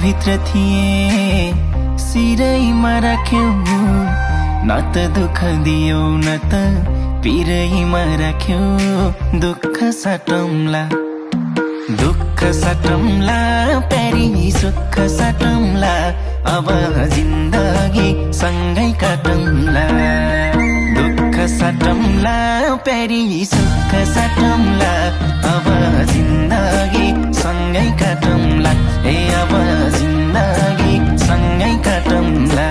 भित्र थिए सिरैमा राख्यौ न त दुःख दियौ न त पिरैमा राख्यौ दुःख साटौँला प्यारी सुख साटौँला अब जिन्दगी सँगै काटौँला दुःख साटौँला प्यारी सुख साटौँला अब जिन्दगी सँगै काटौँला ए अब जिन्दगी सँगै काटौँला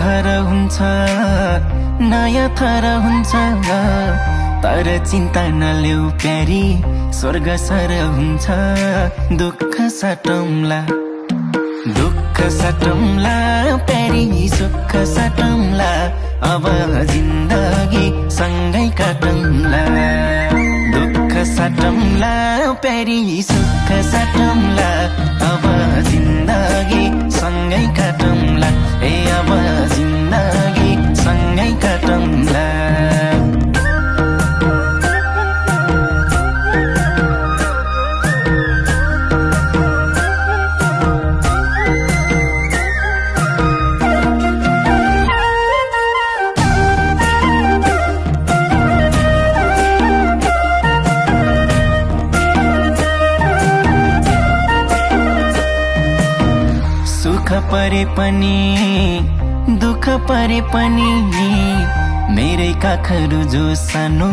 घर हुन्छ नयाँ थर हुन्छ तर चिन्ता नलेऊ प्यारी स्वर्ग सर हुन्छ दुःख साटौँला प्यारी सुख साटौँला अब जिन्दगी सँगै काटौँला दुःख साटौँला प्यारी सुख साटौँला अब जिन्दगी सँगै काटौँला ए अब जिन्दगी सँगै काटौँला परे पनि दुःख परे पनि मेरै काखहरू जो सानो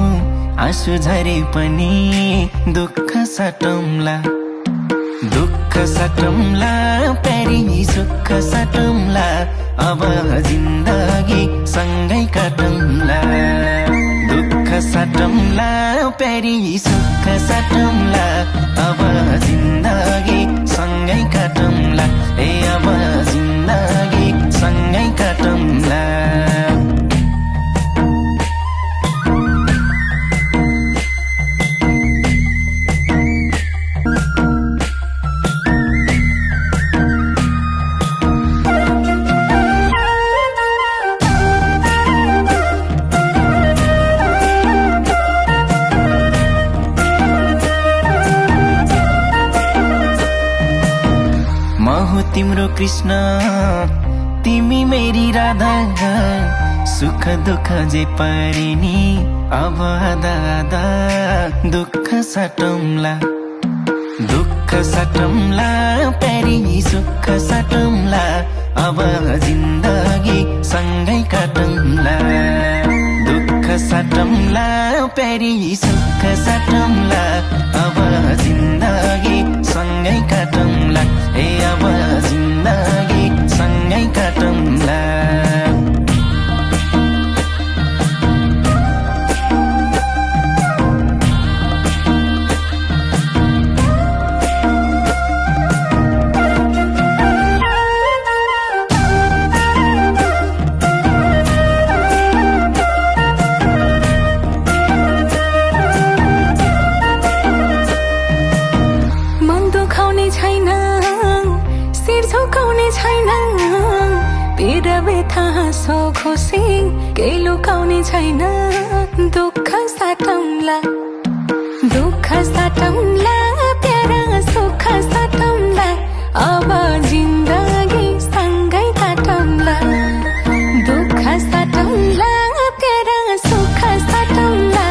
आँसु झरे पनि दुःख साटौँला प्यारी सुख साटौँला अब जिन्दगी सँगै काटौँला दुःख साटौँला प्यारी सुख साटौँला अब जिन्दगी सँगै काटौँला ए अब जिन्दगी सँगै काटौँला तिम्रो कृष्ण तिमी मेरी राधा सुख दुःख जे परे नि अब आधा आधा दुःख साटौँला प्यारी सुख साटौँला अब जिन्दगी सँगै काटौँला दुःख साटौँला प्यारी सुख साटौँला अब जिन्दगी सँगै काटौँला ए अब जिन्दगी सँगै काटौँला हाँसो खुसी केही लुकाउने छैन दुःख साटौँला प्यारा सुख साटौँला अब जिन्दगी सँगै काटौँला दुःख साटौँला प्यारा सुख साटौँला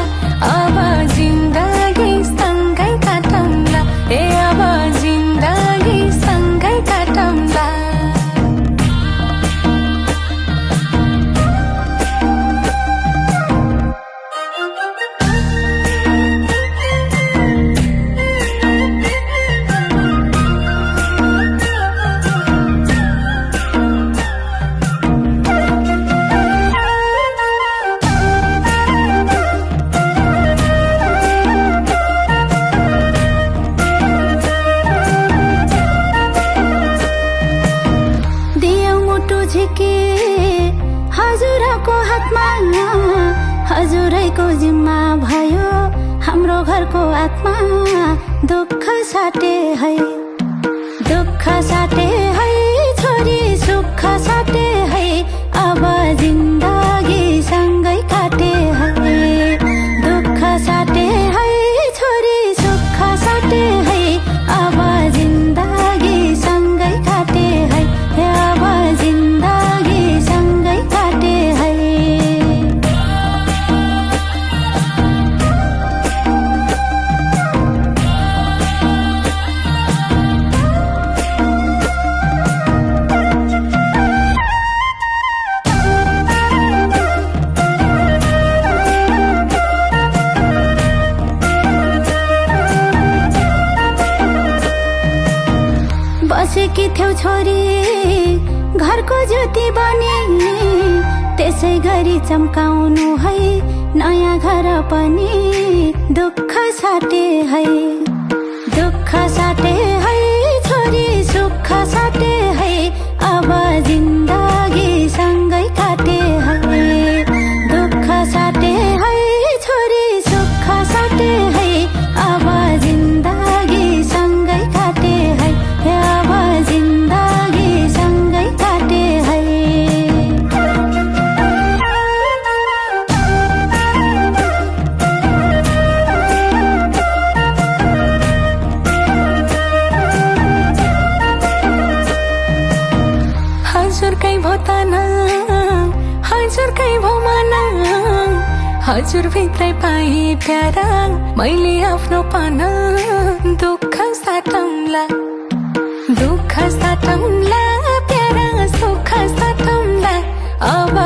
अब जिन्दगी सँगै काटौँला ए अब जिन्दगी सँगै काटौँला कसैको जिम्मा भयो हाम्रो घरको आत्मा दुःख साटे है दुःख साटे है छोरी सुख साटे है अब जिन्दगी सँगै काटे है दुःख साटे है छोरी सुख साटे है अब जिन्दगी सँगै काटे है अब जिन्दगी सँगै काटे है बसेकी थियौ छोरी घरको ज्योति बनी त्यसै गरी चम्काउनु है नयाँ घर पनि दुःख साटे है दुःख साटे है छोरी सुख साटे है अब जिन्दगी सँगै काटे है दुःख साटे है छोरी सुख साटे है अब जिन्दगी सँगै काटे है अब जिन्दगी सँगै काटे है हजुरकै भो तना हजुरकै भो मना हजुर भित्रै पाए प्यारा मैले आफ्नो पाना दुःख साटौँला प्यारा सुख साटौँला अब